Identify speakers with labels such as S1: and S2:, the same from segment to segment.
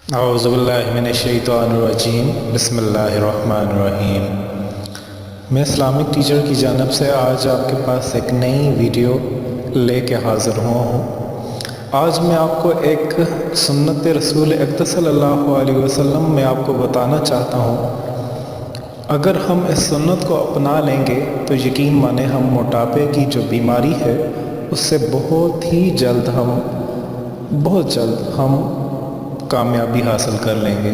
S1: اعوذ باللہ من الشیطان الرجیم بسم اللہ الرحمن الرحیم۔ میں اسلامک ٹیچر کی جانب سے آج آپ کے پاس ایک نئی ویڈیو لے کے حاضر ہوا ہوں۔ آج میں آپ کو ایک سنت رسول اقدس صلی اللہ علیہ وسلم میں آپ کو بتانا چاہتا ہوں، اگر ہم اس سنت کو اپنا لیں گے تو یقین مانیں ہم موٹاپے کی جو بیماری ہے اس سے بہت جلد ہم کامیابی حاصل کر لیں گے۔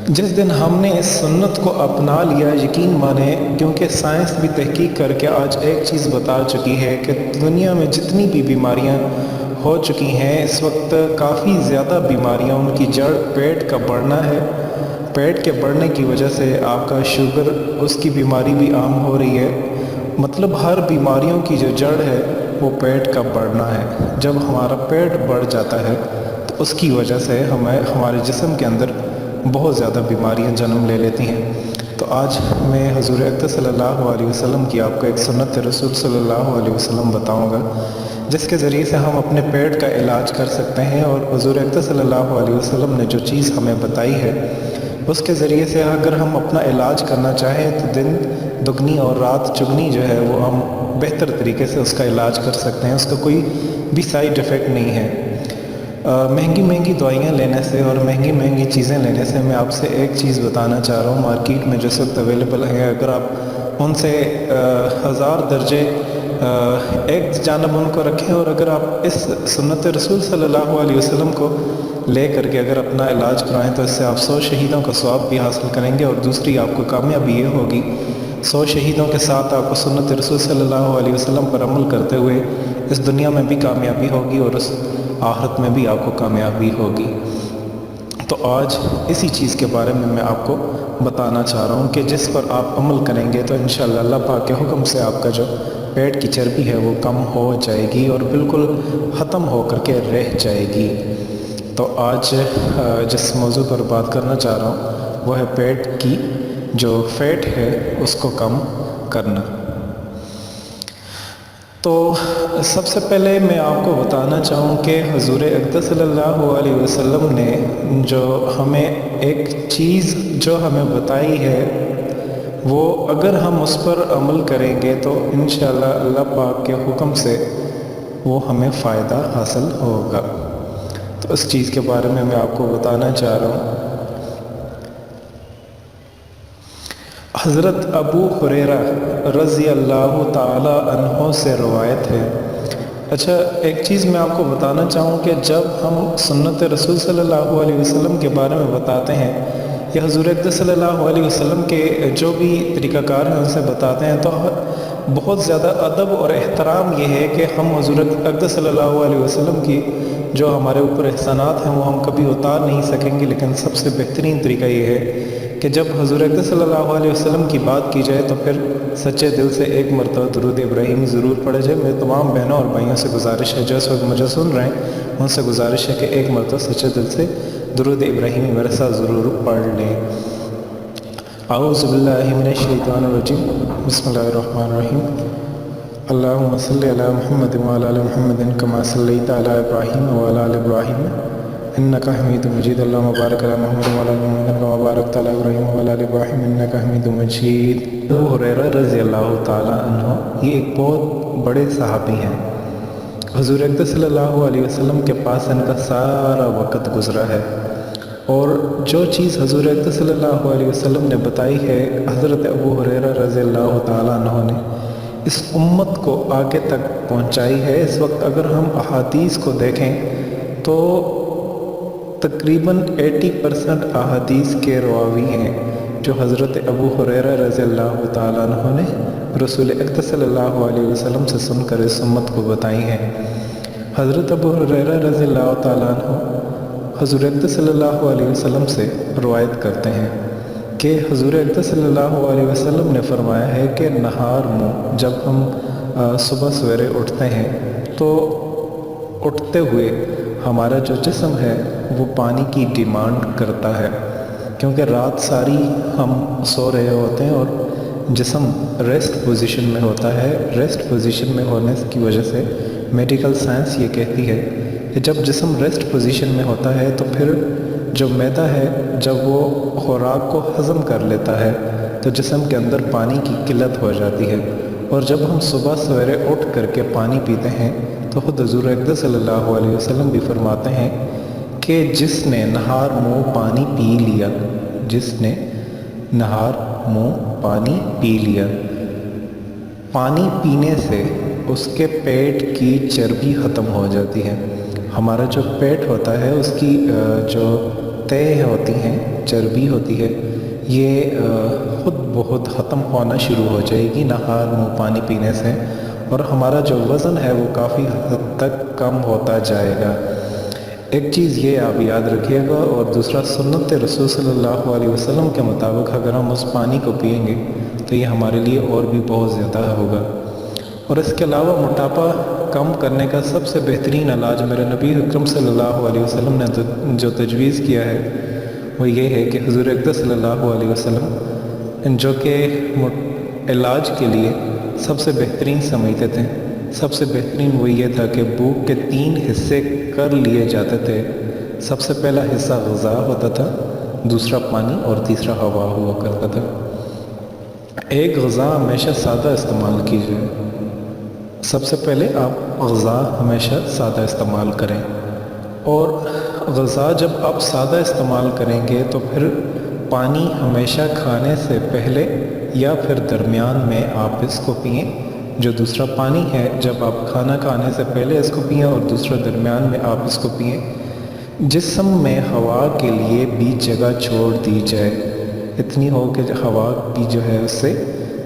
S1: جس دن ہم نے اس سنت کو اپنا لیا، یقین مانیں، کیونکہ سائنس بھی تحقیق کر کے آج ایک چیز بتا چکی ہے کہ دنیا میں جتنی بھی بیماریاں ہو چکی ہیں اس وقت کافی زیادہ بیماریاں ان کی جڑ پیٹ کا بڑھنا ہے۔ پیٹ کے بڑھنے کی وجہ سے آپ کا شوگر اس کی بیماری بھی عام ہو رہی ہے۔ مطلب ہر بیماریوں کی جو جڑ ہے وہ پیٹ کا بڑھنا ہے۔ جب ہمارا پیٹ بڑھ جاتا ہے تو اس کی وجہ سے ہمارے جسم کے اندر بہت زیادہ بیماریاں جنم لے لیتی ہیں۔ تو آج میں حضور اقدس صلی اللہ علیہ وسلم کی آپ کو ایک سنت رسول صلی اللہ علیہ وسلم بتاؤں گا، جس کے ذریعے سے ہم اپنے پیٹ کا علاج کر سکتے ہیں۔ اور حضور اقدس صلی اللہ علیہ وسلم نے جو چیز ہمیں بتائی ہے اس کے ذریعے سے اگر ہم اپنا علاج کرنا چاہیں تو دن دگنی اور رات چگنی جو ہے وہ ہم بہتر طریقے سے اس کا علاج کر سکتے ہیں۔ اس کا کوئی بھی سائیڈ افیکٹ نہیں ہے۔ مہنگی دوائیاں لینے سے اور مہنگی چیزیں لینے سے میں آپ سے ایک چیز بتانا چاہ رہا ہوں، مارکیٹ میں جو اس وقت اویلیبل ہیں، اگر آپ ان سے 1000 درجے ایک جانب ان کو رکھیں اور اگر آپ اس سنت رسول صلی اللہ علیہ وسلم کو لے کر کے اگر اپنا علاج کرائیں تو اس سے آپ 100 شہیدوں کا ثواب بھی حاصل کریں گے۔ اور دوسری آپ کو کامیابی یہ ہوگی، 100 شہیدوں کے ساتھ آپ کو سنت رسول صلی اللہ علیہ وسلم پر عمل کرتے ہوئے اس دنیا میں بھی کامیابی ہوگی اور اس آخرت میں بھی آپ کو کامیابی ہوگی۔ تو آج اسی چیز کے بارے میں آپ کو بتانا چاہ رہا ہوں کہ جس پر آپ عمل کریں گے تو انشاءاللہ اللہ پاک کے حکم سے آپ کا جو پیٹ کی چربی ہے وہ کم ہو جائے گی اور بالکل ختم ہو کر کے رہ جائے گی۔ تو آج جس موضوع پر بات کرنا چاہ رہا ہوں وہ ہے پیٹ کی جو فیٹ ہے اس کو کم کرنا۔ تو سب سے پہلے میں آپ کو بتانا چاہوں کہ حضور اقدس صلی اللہ علیہ وسلم نے جو ہمیں ایک چیز جو ہمیں بتائی ہے وہ اگر ہم اس پر عمل کریں گے تو انشاءاللہ اللہ پاک کے حکم سے وہ ہمیں فائدہ حاصل ہوگا۔ تو اس چیز کے بارے میں آپ کو بتانا چاہ رہا ہوں۔ حضرت ابو ہریرہ رضی اللہ تعالی عنہ سے روایت ہے۔ اچھا، ایک چیز میں آپ کو بتانا چاہوں کہ جب ہم سنت رسول صلی اللہ علیہ وسلم کے بارے میں بتاتے ہیں یا حضور اقدس صلی اللہ علیہ وسلم کے جو بھی طریقہ کار ہیں ان سے بتاتے ہیں تو بہت زیادہ ادب اور احترام یہ ہے کہ ہم حضور اقدس صلی اللہ علیہ وسلم کی جو ہمارے اوپر احسانات ہیں وہ ہم کبھی اتار نہیں سکیں گے، لیکن سب سے بہترین طریقہ یہ ہے کہ جب حضور اقدس صلی اللہ علیہ وسلم کی بات کی جائے تو پھر سچے دل سے ایک مرتبہ درود ابراہیمی ضرور پڑھے جائے۔ میرے تمام بہنوں اور بھائیوں سے گزارش ہے جو اس وقت مجھے سن رہے ہیں ان سے گزارش ہے کہ ایک مرتبہ سچے دل سے درود ابراہیمی میرے ساتھ ضرور پڑھ لیں۔ اعوذ باللہ من الشیطان الرجیم بسم اللہ الرحمن الرحیم۔ اللہم صلی علی محمد وعلی آل محمد کما صلیت علی ابراہیم وعلی آل ابراہیم انک حمید مجید۔ اللہم بارک علی محمد وعلی آل محمد کما بارکت علی ابراہیم وعلی آل ابراہیم انک حمید مجید۔ ابو ہریرہ رضی اللہ تعالی عنہ یہ ایک بہت بڑے صحابی ہیں۔ حضور اقدس صلی اللہ علیہ وسلم کے پاس ان کا سارا وقت گزرا ہے اور جو چیز حضور اقدس صلی اللہ علیہ وسلم نے بتائی ہے حضرت ابو ہریرہ رضی اللہ تعالی عنہ نے اس امت کو آگے تک پہنچائی ہے۔ اس وقت اگر ہم احادیث کو دیکھیں تو تقریباً 80% احادیث کے راوی ہیں جو حضرت ابو ہریرہ رضی اللہ تعالیٰ عنہ نے رسول اقدس صلی اللہ علیہ وسلم سے سن کر اس امت کو بتائی ہیں۔ حضرت ابو ہریرہ رضی اللہ تعالیٰ عنہ حضور اقدس صلی اللہ علیہ وسلم سے روایت کرتے ہیں کہ حضور اقدس صلی اللہ علیہ وسلم نے فرمایا ہے کہ نہار منہ جب ہم صبح سویرے اٹھتے ہیں تو اٹھتے ہوئے ہمارا جو جسم ہے وہ پانی کی ڈیمانڈ کرتا ہے، کیونکہ رات ساری ہم سو رہے ہوتے ہیں اور جسم ریسٹ پوزیشن میں ہوتا ہے۔ ریسٹ پوزیشن میں ہونے کی وجہ سے میڈیکل سائنس یہ کہتی ہے کہ جب جسم ریسٹ پوزیشن میں ہوتا ہے تو پھر جو معدہ ہے جب وہ خوراک کو ہضم کر لیتا ہے تو جسم کے اندر پانی کی قلت ہو جاتی ہے، اور جب ہم صبح سویرے اٹھ کر کے پانی پیتے ہیں تو خود حضور اقدس صلی اللہ علیہ وسلم بھی فرماتے ہیں کہ جس نے نہار منہ پانی پی لیا، جس نے نہار منہ پانی پی لیا، پانی پینے سے اس کے پیٹ کی چربی ختم ہو جاتی ہے۔ ہمارا جو پیٹ ہوتا ہے اس کی جو تہ ہوتی ہیں، چربی ہوتی ہے، یہ خود بخود ختم ہونا شروع ہو جائے گی نہار منہ پانی پینے سے، اور ہمارا جو وزن ہے وہ کافی حد تک کم ہوتا جائے گا۔ ایک چیز یہ آپ یاد رکھیے گا، اور دوسرا سنت رسول صلی اللہ علیہ وسلم کے مطابق اگر ہم اس پانی کو پئیں گے تو یہ ہمارے لیے اور بھی بہت زیادہ ہوگا۔ اور اس کے علاوہ موٹاپا کم کرنے کا سب سے بہترین علاج میرے نبی اکرم صلی اللہ علیہ وسلم نے جو تجویز کیا ہے وہ یہ ہے کہ حضور اقدس صلی اللہ علیہ وسلم جو کہ علاج کے لیے سب سے بہترین سمجھتے تھے، سب سے بہترین وہ یہ تھا کہ بھوک کے 3 حصے کر لیے جاتے تھے۔ سب سے پہلا حصہ غذا ہوتا تھا، دوسرا پانی، اور تیسرا ہوا ہوا کرتا تھا۔ ایک غذا ہمیشہ سادہ استعمال کیجیے۔ سب سے پہلے آپ غذا ہمیشہ سادہ استعمال کریں، اور غذا جب آپ سادہ استعمال کریں گے تو پھر پانی ہمیشہ کھانے سے پہلے یا پھر درمیان میں آپ اس کو پئیں۔ جو دوسرا پانی ہے جب آپ کھانا کھانے سے پہلے اس کو پئیں، اور دوسرا درمیان میں آپ اس کو پئیں۔ جسم میں ہوا کے لیے بھی جگہ چھوڑ دی جائے، اتنی ہو کہ ہوا بھی جو ہے اس سے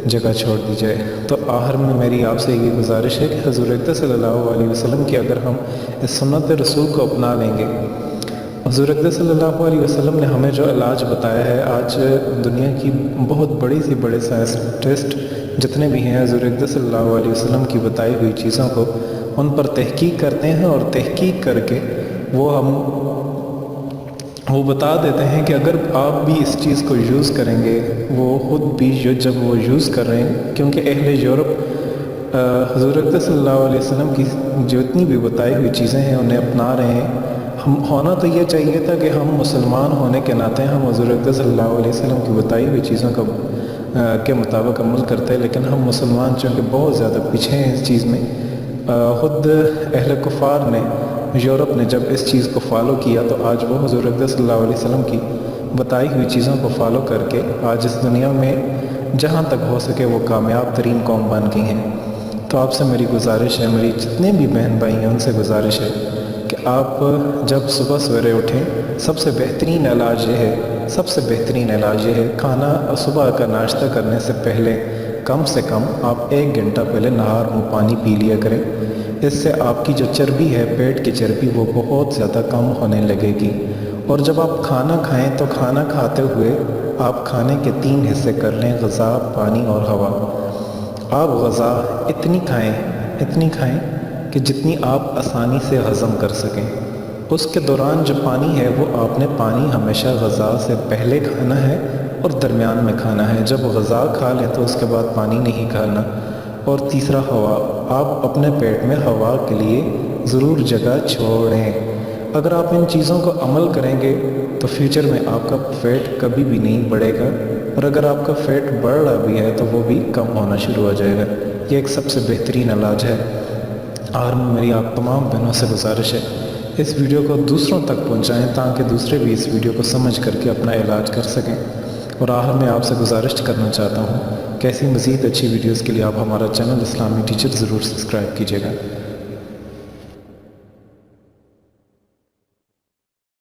S1: جگہ چھوڑ دی جائے۔ تو آخر میں میری آپ سے یہ گزارش ہے کہ حضور اقدس صلی اللہ علیہ وسلم کی اگر ہم اس سنت رسول کو اپنا لیں گے، حضور اقدس صلی اللہ علیہ وسلم نے ہمیں جو علاج بتایا ہے، آج دنیا کی بہت بڑی سی بڑے سائنسٹسٹ جتنے بھی ہیں حضور اقدس صلی اللہ علیہ وسلم کی بتائی ہوئی چیزوں کو ان پر تحقیق کرتے ہیں، اور تحقیق کر کے وہ بتا دیتے ہیں کہ اگر آپ بھی اس چیز کو یوز کریں گے، وہ خود بھی جب وہ یوز کر رہے ہیں، کیونکہ اہل یورپ حضور اقدس صلی اللہ علیہ وسلم کی جو اتنی بھی بتائی ہوئی چیزیں ہیں انہیں اپنا رہے ہیں۔ ہم ہونا تو یہ چاہیے تھا کہ ہم مسلمان ہونے کے ناطے ہم حضور اقدس صلی اللہ علیہ وسلم کی بتائی ہوئی چیزوں کے مطابق عمل کرتے ہیں، لیکن ہم مسلمان چونکہ بہت زیادہ پیچھے ہیں اس چیز میں۔ خود اہل کفار نے، یورپ نے جب اس چیز کو فالو کیا تو آج وہ حضور اقدس صلی اللہ علیہ وسلم کی بتائی ہوئی چیزوں کو فالو کر کے آج اس دنیا میں جہاں تک ہو سکے وہ کامیاب ترین قوم بن گئی ہیں۔ تو آپ سے میری گزارش ہے، میری جتنے بھی بہن بھائی ہیں ان سے گزارش ہے کہ آپ جب صبح سویرے اٹھیں، سب سے بہترین علاج یہ ہے، سب سے بہترین علاج یہ ہے، کھانا صبح کا ناشتہ کرنے سے پہلے کم سے کم آپ 1 گھنٹہ پہلے نہار منہ پانی پی لیا کریں۔ اس سے آپ کی جو چربی ہے، پیٹ کی چربی، وہ بہت زیادہ کم ہونے لگے گی۔ اور جب آپ کھانا کھائیں تو کھانا کھاتے ہوئے آپ کھانے کے 3 حصے کر لیں، غذا، پانی اور ہوا۔ آپ غذا اتنی کھائیں کہ جتنی آپ آسانی سے ہضم کر سکیں۔ اس کے دوران جو پانی ہے وہ آپ نے پانی ہمیشہ غذا سے پہلے کھانا ہے اور درمیان میں کھانا ہے۔ جب غذا کھا لیں تو اس کے بعد پانی نہیں کھانا۔ اور تیسرا ہوا، آپ اپنے پیٹ میں ہوا کے لیے ضرور جگہ چھوڑیں۔ اگر آپ ان چیزوں کو عمل کریں گے تو فیوچر میں آپ کا فیٹ کبھی بھی نہیں بڑھے گا، اور اگر آپ کا فیٹ بڑھ رہا بھی ہے تو وہ بھی کم ہونا شروع ہو جائے گا۔ یہ ایک سب سے بہترین علاج ہے۔ اور میری آپ تمام بہنوں سے گزارش ہے اس ویڈیو کو دوسروں تک پہنچائیں تاکہ دوسرے بھی اس ویڈیو کو سمجھ کر کے اپنا علاج کر سکیں۔ اور آخر میں آپ سے گزارش کرنا چاہتا ہوں کہ ایسی مزید اچھی ویڈیوز کے لیے آپ ہمارا چینل اسلامی ٹیچر ضرور سبسکرائب کیجیے گا۔